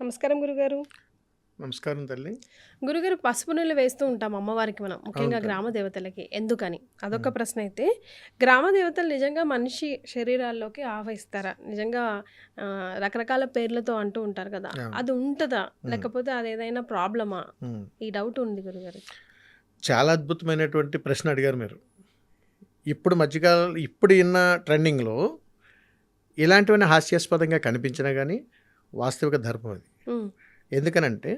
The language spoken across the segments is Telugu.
నమస్కారం గురుగారు. నమస్కారం తల్లి. గురుగారు, పసుపు నీళ్ళు వేస్తూ ఉంటాం అమ్మవారికి మనం, అవును ముఖ్యంగా తల్లి. గ్రామ దేవతలకి. ఎందుకని? అదొక ఉమ్. ప్రశ్న అయితే, గ్రామ దేవతలు నిజంగా మనిషి శరీరాల్లోకి ఆవహిస్తారా? నిజంగా రకరకాల పేర్లతో అంటూ ఉంటారు కదా, అవును. అది ఉంటుందా? ఉమ్. లేకపోతే అది ఏదైనా ప్రాబ్లమా? ఉమ్. ఈ డౌట్ ఉంది గురుగారు. చాలా అద్భుతమైనటువంటి ప్రశ్న అడిగారు మీరు. ఇప్పుడు మధ్యకాలం ఇప్పుడు ఇన్న ట్రెండింగ్లో ఇలాంటివన్నీ హాస్యాస్పదంగా కనిపించినా కానీ వాస్తవిక ధర్మం అది. ఉమ్, ఎందుకనంటే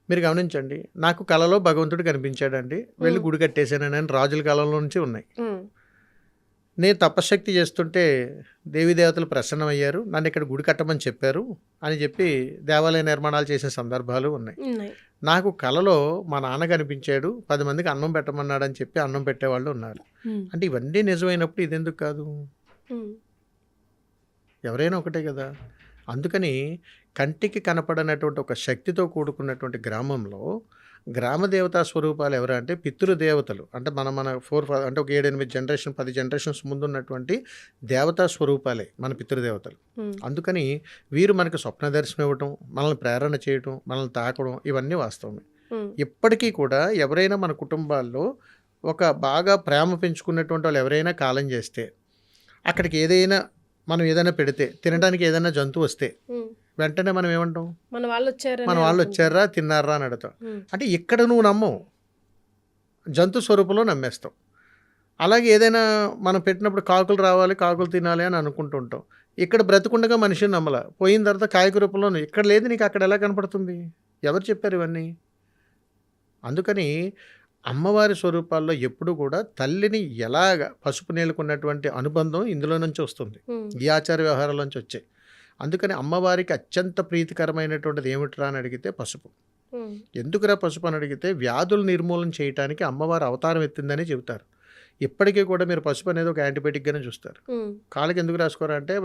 మీరు గమనించండి, నాకు కలలో భగవంతుడు కనిపించాడండి, వెళ్ళి ఉమ్, గుడి కట్టేశానని అని రాజుల కాలంలో నుంచి ఉన్నాయి. ఉమ్, నేను తపశ్శక్తి చేస్తుంటే దేవతలు ప్రసన్నమయ్యారు, నన్ను ఇక్కడ గుడి కట్టమని చెప్పారు అని చెప్పి దేవాలయ నిర్మాణాలు చేసిన సందర్భాలు ఉన్నాయి. ఉన్నాయి. నాకు కలలో మా నాన్న కనిపించాడు, 10 మందికి అన్నం పెట్టమన్నాడని చెప్పి అన్నం పెట్టేవాళ్ళు ఉన్నారు. ఉమ్, అంటే ఇవన్నీ నిజమైనప్పుడు ఇదెందుకు కాదు? ఉమ్, ఎవరైనా ఒకటే కదా. అందుకని కంటికి కనపడనటువంటి ఒక శక్తితో కూడుకున్నటువంటి గ్రామంలో గ్రామ దేవతా స్వరూపాలు ఎవరు అంటే పితృదేవతలు. అంటే మన మన అంటే ఒక 7-8 జనరేషన్ 10 జనరేషన్స్ ముందున్నటువంటి దేవతా స్వరూపాలే మన పితృదేవతలు. ఉమ్, అందుకని వీరు మనకు స్వప్న దర్శనం ఇవ్వటం, మనల్ని ప్రేరణ చేయటం, మనల్ని తాకడం ఇవన్నీ వాస్తవమే. ఉమ్, ఇప్పటికీ కూడా ఎవరైనా మన కుటుంబాల్లో ఒక బాగా ప్రేమ పెంచుకున్నటువంటి వాళ్ళు ఎవరైనా కాలం చేస్తే, అక్కడికి ఏదైనా మనం ఏదైనా పెడితే, తినడానికి ఏదైనా జంతువు వస్తే ఉమ్. వెంటనే మనం ఏమంటాం? మన వాళ్ళు వచ్చారని మన వాళ్ళు అనుకుంటాం. వచ్చారా, తిన్నారా అని అడుగుతాం. ఉమ్, అంటే ఇక్కడ నువ్వు నమ్మవు, జంతు స్వరూపంలో నమ్మేస్తాం. అలాగే ఏదైనా మనం పెట్టినప్పుడు కాకులు రావాలి, కాకులు తినాలి అని అనుకుంటూ ఉంటాం. ఇక్కడ బ్రతికుండగా మనిషిని నమ్మల, పోయిన తర్వాత కాయక రూపంలో ఇక్కడ లేదు, నీకు అక్కడ ఎలా కనపడుతుంది? ఎవరు చెప్పారు ఇవన్నీ? అందుకని అమ్మవారి స్వరూపాల్లో ఎప్పుడు కూడా తల్లిని ఎలాగ పసుపు నీళ్ళకున్నటువంటి అనుబంధం ఇందులో నుంచి వస్తుంది, ఉమ్, ఈ ఆచార వ్యవహారాల నుంచి వచ్చాయి. అందుకని అమ్మవారికి అత్యంత ప్రీతికరమైనటువంటిది ఏమిట్రా అని అడిగితే పసుపు. ఉమ్, ఎందుకురా పసుపు అని అడిగితే వ్యాధుల నిర్మూలన చేయడానికి అమ్మవారు అవతారం ఎత్తిందని చెబుతారు. ఇప్పటికీ కూడా మీరు పసుపు అనేది ఒక యాంటీబయాటిక్గానే చూస్తారు. ఉమ్, కాళ్ళకి ఎందుకు రాసుకోరా అంటే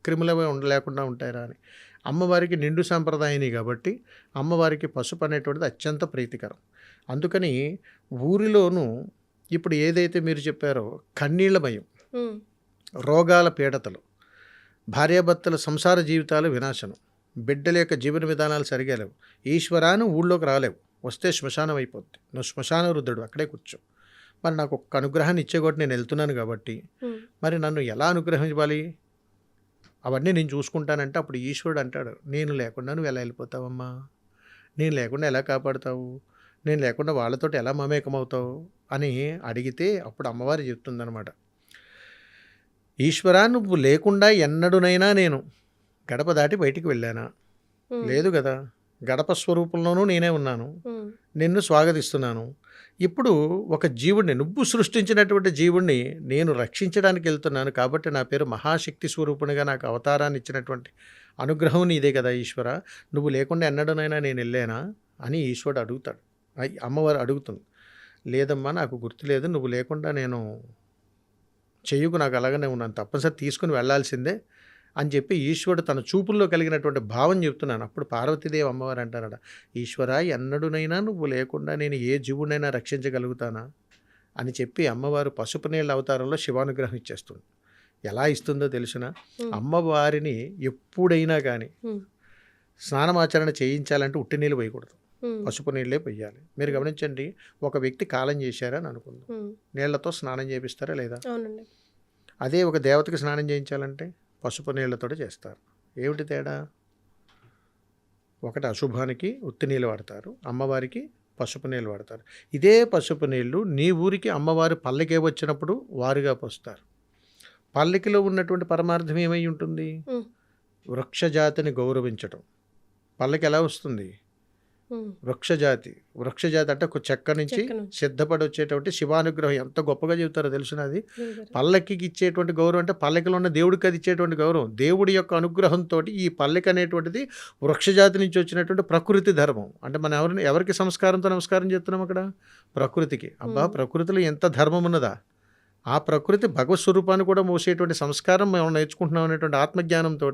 క్రిములు అవి ఉండలేకుండా ఉంటాయరా అని. అమ్మవారికి నిండు సాంప్రదాయని కాబట్టి అమ్మవారికి పసుపు అనేటువంటిది అత్యంత ప్రీతికరం. అందుకని ఊరిలోనూ ఇప్పుడు ఏదైతే మీరు చెప్పారో కన్నీళ్ల భయం, ఉమ్, రోగాల పీడతలు, భార్యాభర్తల సంసార జీవితాలు వినాశనం, బిడ్డల యొక్క జీవన విధానాలు సరిగా లేవు, ఈశ్వరాను ఊళ్ళోకి రాలేవు, వస్తే శ్మశానం అయిపోద్ది, నువ్వు శ్మశాన వృద్ధుడు అక్కడే కూర్చో. మరి నాకు ఒక్క అనుగ్రహాన్ని ఇచ్చేకొట్టి నేను వెళ్తున్నాను కాబట్టి ఉమ్, మరి నన్ను ఎలా అనుగ్రహించాలి? అవన్నీ నేను చూసుకుంటానంటే అప్పుడు ఈశ్వరుడు అంటాడు, నేను లేకుండా నువ్వు ఎలా వెళ్ళిపోతావమ్మా, నేను లేకుండా ఎలా కాపాడుతావు, నేను లేకుండా వాళ్ళతోటి ఎలా మమేకమవుతావు అని అడిగితే అప్పుడు అమ్మవారు చెప్తుందనమాట, ఈశ్వరా నువ్వు లేకుండా ఎన్నడునైనా నేను గడప దాటి బయటికి వెళ్ళానా? ఉమ్, లేదు కదా. గడప స్వరూపంలోనూ నేనే ఉన్నాను, ఉమ్, నిన్ను స్వాగతిస్తున్నాను. ఇప్పుడు ఒక జీవుడిని, నువ్వు సృష్టించినటువంటి జీవుడిని నేను రక్షించడానికి వెళ్తున్నాను కాబట్టి నా పేరు మహాశక్తి స్వరూపునిగా నాకు అవతారాన్ని ఇచ్చినటువంటి అనుగ్రహం నీదే కదా ఈశ్వర, నువ్వు లేకుండా ఎన్నడనైనా నేను వెళ్ళానా అని ఈశ్వరుడు అడుగుతాడు. అమ్మవారు అడుగుతుంది, లేదమ్మా నాకు గుర్తులేదు, నువ్వు లేకుండా నేను చెయ్యకు, నాకు అలాగనే ఉన్నాను, తప్పనిసరి తీసుకుని వెళ్ళాల్సిందే అని చెప్పి ఈశ్వరుడు తన చూపుల్లో కలిగినటువంటి భావం చెప్తున్నాను. అప్పుడు పార్వతీదేవి అమ్మవారు అంటారట, ఈశ్వర ఎన్నడునైనా నువ్వు లేకుండా నేను ఏ జీవుడినైనా రక్షించగలుగుతానా అని చెప్పి అమ్మవారు పసుపు నీళ్ళ అవతారంలో శివానుగ్రహం ఇచ్చేస్తుంది. ఎలా ఇస్తుందో తెలిసిన అమ్మవారిని ఎప్పుడైనా కానీ ఉమ్, స్నానమాచరణ చేయించాలంటే ఉట్టి నీళ్ళు పోయకూడదు, ఉమ్, పసుపు నీళ్ళే పొయ్యాలి. మీరు గమనించండి, ఒక వ్యక్తి కాలం చేశారని అనుకుందాం, ఉమ్, నీళ్లతో స్నానం చేపిస్తారా లేదా? అవునండి. అదే ఒక దేవతకి స్నానం చేయించాలంటే పసుపు నీళ్ళతో చేస్తారు. ఏమిటి తేడా? ఒకటి అశుభానికి ఉత్తి నీళ్ళు వాడతారు, అమ్మవారికి పసుపు నీళ్ళు వాడతారు. ఇదే పసుపు నీళ్ళు నీ ఊరికి అమ్మవారి పల్లకి వచ్చినప్పుడు వారుగా పోస్తారు. పల్లకిలో ఉన్నటువంటి పరమార్థం ఏమై ఉంటుంది? ఉమ్, వృక్షజాతిని గౌరవించటం. పల్లకి ఎలా వస్తుంది? ఉమ్, వృక్షజాతి అంటే ఒక చెక్క నుంచి చెక్క నుంచి. సిద్ధపడి వచ్చేటువంటి శివానుగ్రహం ఎంత గొప్పగా చెబుతారో తెలుసునది. గురుగారు. పల్లకికి ఇచ్చేటువంటి గౌరవం అంటే పల్లకిలో ఉన్న దేవుడికి అది ఇచ్చేటువంటి గౌరవం. దేవుడి యొక్క అనుగ్రహంతో ఈ పల్లకి అనేటువంటిది వృక్షజాతి నుంచి వచ్చినటువంటి ప్రకృతి ధర్మం. అంటే మనం ఎవరికి సంస్కారంతో నమస్కారం చేస్తున్నాం అక్కడ? ప్రకృతికి. అబ్బా, ప్రకృతిలో ఎంత ధర్మం ఉన్నదా! ఆ ప్రకృతి భగవత్ స్వరూపాన్ని కూడా మోసేటువంటి సంస్కారం మేము నేర్చుకుంటున్నాం అనేటువంటి ఆత్మజ్ఞానంతో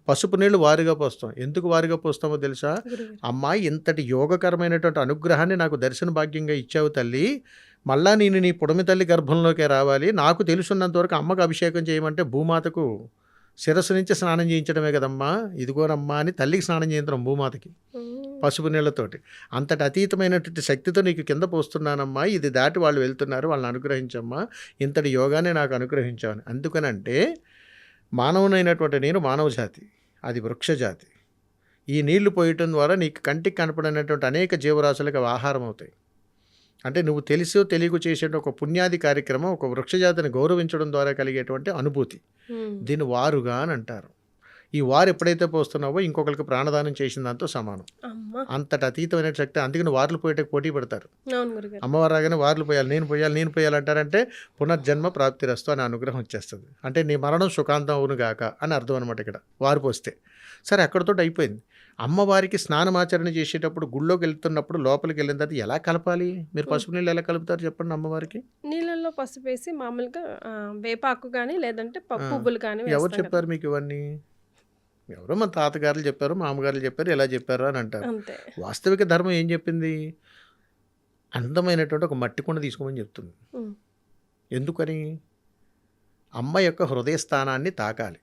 పసుపు నీళ్లు వారుగా పోస్తాం. ఎందుకు వారుగా పోస్తామో తెలుసా? గురుగారు. అమ్మాయి ఇంతటి యోగకరమైనటువంటి అనుగ్రహాన్ని నాకు దర్శన భాగ్యంగా ఇచ్చావు తల్లి, మళ్ళా నేను నీ పుడమి తల్లి గర్భంలోకే రావాలి. నాకు తెలుసున్నంత వరకు అమ్మకు అభిషేకం చేయమంటే భూమాతకు శిరస్సు నుంచి స్నానం చేయించడమే కదమ్మా, ఇదిగోనమ్మా అని తల్లికి స్నానం చేయించడం భూమాతకి పసుపు నీళ్ళతోటి. అంతటి అతీతమైనటువంటి శక్తితో నీకు కింద పోస్తున్నానమ్మా, ఇది దాటి వాళ్ళు వెళ్తున్నారు, వాళ్ళని అనుగ్రహించమ్మా, ఇంతటి యోగాన్ని నాకు అనుగ్రహించామని. అందుకనంటే మానవునైనటువంటి నేను మానవ జాతి, అది వృక్ష జాతి. ఈ నీళ్లు పోయటం ద్వారా నీకు కంటికి కనపడినటువంటి అనేక జీవరాశులకు అవి ఆహారం అవుతాయి. అంటే నువ్వు తెలిసో తెలియకు చేసే ఒక పుణ్యాది కార్యక్రమం, ఒక వృక్షజాతిని గౌరవించడం ద్వారా కలిగేటువంటి అనుభూతి. దీన్ని వారుగా అని అంటారు. ఈ వారు ఎప్పుడైతే పోస్తున్నావో ఇంకొకరికి ప్రాణదానం చేసిన దాంతో సమానం. అంతటి అతీతమైన శక్తి. అందుకని వార్లు పోయేటకు పోటీ పడతారు. అమ్మవారు రాగానే వార్లు పోయాలి, నేను పోయాలి అంటారంటే పునర్జన్మ ప్రాప్తిరస్తు అనే అనుగ్రహం వచ్చేస్తుంది. అంటే నీ మరణం సుఖాంతం అవునుగాక అని అర్థం అనమాట. ఇక్కడ వారు పోస్తే సరే అక్కడితో అయిపోయింది. అమ్మవారికి స్నానమాచరణ చేసేటప్పుడు గుళ్ళోకి వెళ్తున్నప్పుడు లోపలికి వెళ్ళిన తర్వాత ఎలా కలపాలి? మీరు పసుపు నీళ్ళు ఎలా కలుపుతారు చెప్పండి అమ్మవారికి? నీళ్ళల్లో పసుపు వేసి మామూలుగా వేపాకు కానీ లేదంటే పువ్వులు కానీ. ఎవరు చెప్పారు మీకు ఇవన్నీ? ఎవరో మన తాతగారులు చెప్పారు, మామగారులు చెప్పారు, ఎలా చెప్పారు అని అంటారు. వాస్తవిక ధర్మం ఏం చెప్పింది? అందమైనటువంటి ఒక మట్టి కుండ తీసుకోమని చెప్తుంది. ఎందుకని? అమ్మ యొక్క హృదయ స్థానాన్ని తాకాలి.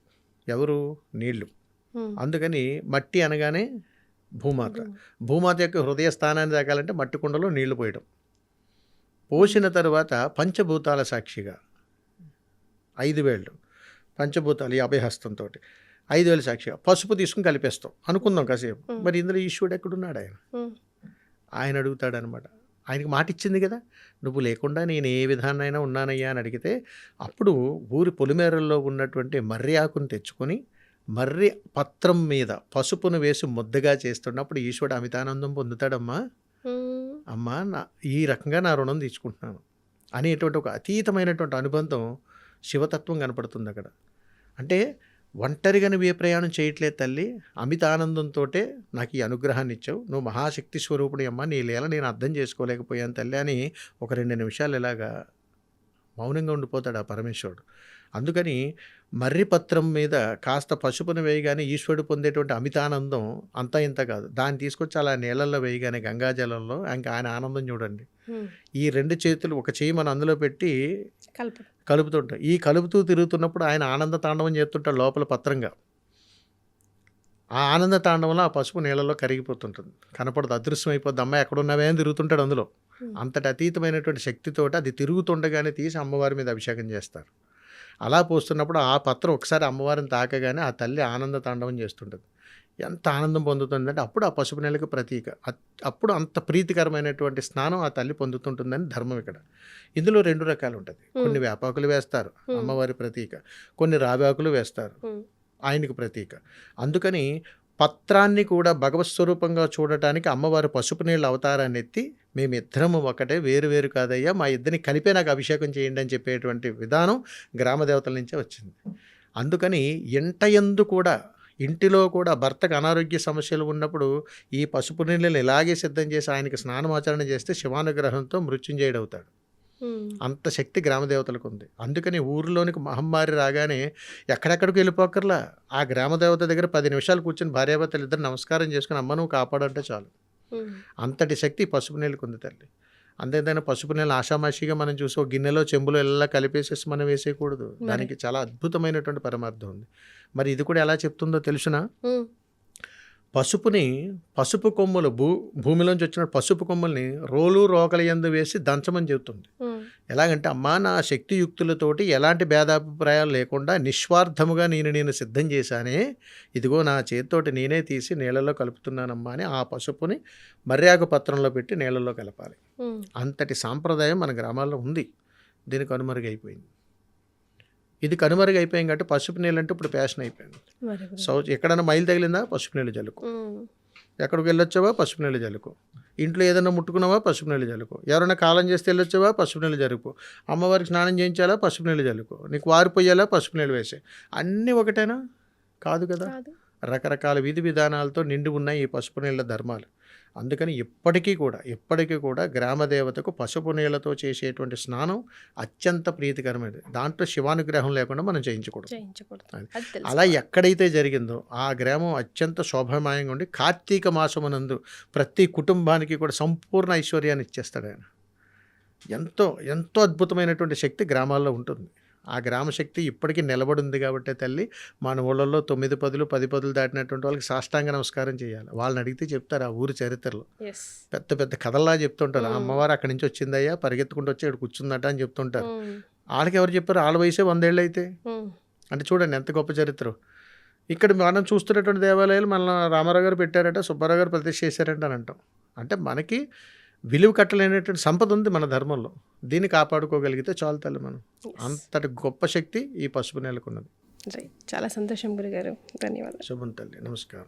ఎవరు? నీళ్లు. అందుకని మట్టి అనగానే భూమాత యొక్క హృదయ స్థానాన్ని తాకాలంటే మట్టి కుండలో నీళ్లు పోయడం. పోసిన తర్వాత పంచభూతాల సాక్షిగా 5 వేళ్ళు పంచభూతాలు 50 హస్తంతో 5 వేలు సాక్షిగా పసుపు తీసుకుని కలిపేస్తాం అనుకుందాం కాసేపు. మరి ఇందులో ఈశ్వరుడు ఎక్కడున్నాడు? ఆయన అడుగుతాడనమాట. ఆయనకి మాట ఇచ్చింది కదా, నువ్వు లేకుండా నేను ఏ విధానైనా ఉన్నానయ్యా అని అడిగితే అప్పుడు ఊరి పొలిమేరల్లో ఉన్నటువంటి మర్రి ఆకును తెచ్చుకొని మర్రి పత్రం మీద పసుపును వేసి ముద్దగా చేస్తున్నప్పుడు ఈశ్వరుడు అమితానందం పొందుతాడమ్మా. అమ్మా ఈ రకంగా నా రుణం తీసుకుంటున్నాను అనేటువంటి ఒక అతీతమైనటువంటి అనుబంధం శివతత్వం కనపడుతుంది అక్కడ. అంటే ఒంటరిగా నువ్వు ఏ ప్రయాణం చేయట్లేదు తల్లి, అమిత ఆనందంతో నాకు ఈ అనుగ్రహాన్ని ఇచ్చావు, నువ్వు మహాశక్తి స్వరూపుని అమ్మ, నీ లీల నేను అర్థం చేసుకోలేకపోయాను తల్లి అని ఒక 2 నిమిషాలు ఇలాగా మౌనంగా ఉండిపోతాడు ఆ పరమేశ్వరుడు. అందుకని మర్రిపత్రం మీద కాస్త పసుపును వేయగానే ఈశ్వరుడు పొందేటువంటి అమితానందం అంతా ఇంత కాదు. దాన్ని తీసుకొచ్చి అలా నీళ్ళల్లో వేయగానే గంగాజలంలో ఇంకా ఆయన ఆనందం చూడండి. ఈ 2 చేతులు ఒక చేయి మనం అందులో పెట్టి కలుపుతుంటాం. ఈ కలుపుతూ తిరుగుతున్నప్పుడు ఆయన ఆనంద తాండవం చేస్తుంటాడు లోపల పత్రంగా. ఆ ఆనంద తాండవంలో ఆ పసుపు నీళ్ళలో కరిగిపోతుంటుంది, కనపడదు, అదృశ్యం అయిపోద్ది. అమ్మాయి ఎక్కడున్నావే అని తిరుగుతుంటాడు అందులో. అంతటి అతీతమైనటువంటి శక్తితోటి అది తిరుగుతుండగానే తీసి అమ్మవారి మీద అభిషేకం చేస్తారు. అలా పోస్తున్నప్పుడు ఆ పత్రం ఒకసారి అమ్మవారిని తాకగానే ఆ తల్లి ఆనంద తాండవం చేస్తుంటుంది. ఎంత ఆనందం పొందుతుందంటే అప్పుడు ఆ పసుపు నెలకు ప్రతీక. అప్పుడు అంత ప్రీతికరమైనటువంటి స్నానం ఆ తల్లి పొందుతుంటుందని ధర్మం ఇక్కడ. ఇందులో 2 రకాలు ఉంటుంది. కొన్ని వేపాకులు వేస్తారు అమ్మవారి ప్రతీక, కొన్ని రావాకులు వేస్తారు ఆయనకు ప్రతీక. అందుకని పత్రాన్ని కూడా భగవత్ స్వరూపంగా చూడటానికి అమ్మవారి పసుపు నీళ్ళ అవతారాన్ని ఎత్తి మేమిద్దరము ఒకటే, వేరు వేరు కాదయ్యా, మా ఇద్దరిని కలిపే నాకు అభిషేకం చేయండి అని చెప్పేటువంటి విధానం గ్రామదేవతల నుంచే వచ్చింది. అందుకని ఇంటయందు కూడా, ఇంటిలో కూడా భర్తకు అనారోగ్య సమస్యలు ఉన్నప్పుడు ఈ పసుపు నీళ్ళని ఇలాగే సిద్ధం చేసి ఆయనకి స్నానమాచరణ చేస్తే శివానుగ్రహంతో మృత్యుంజయుడవుతాడు. అంత శక్తి గ్రామదేవతలకు ఉంది. అందుకని ఊరిలోనికి మహమ్మారి రాగానే ఎక్కడెక్కడికి వెళ్ళిపోకర్లా, ఆ గ్రామదేవత దగ్గర 10 నిమిషాలు కూర్చొని భార్యాభర్తలు ఇద్దరు నమస్కారం చేసుకుని అమ్మ నువ్వు కాపాడంటే చాలు. అంతటి శక్తి పసుపు నీళ్ళకు ఉంది తల్లి. అంతేదైనా పసుపు నీళ్ళు ఆషామాషిగా మనం చూసి ఒక గిన్నెలో చెంబులో ఎలా కలిపేసేసి మనం వేసేయకూడదు. దానికి చాలా అద్భుతమైనటువంటి పరమార్థం ఉంది. మరి ఇది కూడా ఎలా చెప్తుందో తెలుసునా? పసుపు కొమ్ములు భూమిలోంచి వచ్చిన పసుపు కొమ్ముల్ని రోకలి యందు వేసి దంచమని చెబుతుంది. ఎలాగంటే అమ్మా నా శక్తియుక్తులతోటి ఎలాంటి భేదాభిప్రాయాలు లేకుండా నిస్వార్థముగా నేను సిద్ధం చేశానే, ఇదిగో నా చేతితోటి నేనే తీసి నీళ్ళలో కలుపుతున్నానమ్మా అని ఆ పసుపుని మర్యాగ పత్రంలో పెట్టి నీళ్ళలో కలపాలి. అంతటి సాంప్రదాయం మన గ్రామాల్లో ఉంది. దీనికి కనుమరుగైపోయింది. ఇది కనుమరుగైపోయింది కాబట్టి పసుపు నీళ్ళు అంటే ఇప్పుడు ఫ్యాషన్ అయిపోయింది. ఎక్కడైనా మైలు తగిలిందా పసుపు నీళ్ళు జల్లుకో, ఎక్కడికి వెళ్ళొచ్చావా పసుపు నీళ్ళు జల్లుకో, ఇంట్లో ఏదైనా ముట్టుకున్నావా పసుపు నీళ్ళు జల్లుకో, ఎవరైనా కాలం చేస్తే వెళ్ళొచ్చావా పసుపు నీళ్ళు జరుపుకో, అమ్మవారికి స్నానం చేయించాలా పసుపు నీళ్ళు జల్లుకో, నీకు వారిపోయాలా పసుపు నీళ్ళు వేసే. అన్నీ ఒకటేనా? కాదు కదా. రకరకాల విధి విధానాలతో నిండి ఉన్నాయి ఈ పసుపు నీళ్ళ ధర్మాలు. అందుకని ఇప్పటికీ కూడా గ్రామదేవతకు పసుపు నీళ్ళతో చేసేటువంటి స్నానం అత్యంత ప్రీతికరమైనది. దాంట్లో శివానుగ్రహం లేకుండా మనం చేయించకూడదు. అలా ఎక్కడైతే జరిగిందో ఆ గ్రామం అత్యంత శోభమయంగా ఉండి కార్తీక మాసమునందు ప్రతి కుటుంబానికి కూడా సంపూర్ణ ఐశ్వర్యాన్ని ఇచ్చేస్తాడు ఆయన. ఎంతో ఎంతో అద్భుతమైనటువంటి శక్తి గ్రామాల్లో ఉంటుంది. ఆ గ్రామ శక్తి ఇప్పటికీ నిలబడింది కాబట్టే తల్లి మన ఊళ్ళల్లో 9 పదులు 10 పదులు దాటినటువంటి వాళ్ళకి సాష్టాంగ నమస్కారం చేయాలి. వాళ్ళని అడిగితే చెప్తారు ఆ ఊరి చరిత్రలో. ఎస్. పెద్ద పెద్ద కథల్లా చెప్తుంటారు. ఆ హ్మ్. అమ్మవారు అక్కడి నుంచి వచ్చిందయ్యా పరిగెత్తుకుంటూ వచ్చి ఇక్కడ కూర్చుందట అని చెప్తుంటారు. హ్మ్. వాళ్ళకి ఎవరు చెప్పారు? వాళ్ళ వయసే 100 ఏళ్ళు అయితే. హ్మ్. అంటే చూడండి ఎంత గొప్ప చరిత్ర. ఇక్కడ మనం చూస్తున్నటువంటి దేవాలయాలు మన రామారావు గారు పెట్టారట, సుబ్బారావు గారు ప్రతిష్ఠ చేశారంట అని అంటాం. అంటే మనకి విలువ కట్టలేనటువంటి సంపద ఉంది మన ధర్మంలో. దీన్ని కాపాడుకోగలిగితే చాలు తల్లి మనం. ఎస్. అంతటి గొప్ప శక్తి ఈ పసుపు నేలకున్నది. రైట్. చాలా సంతోషం గురుగారు. ధన్యవాదాలు. శుభం తల్లి. నమస్కారం.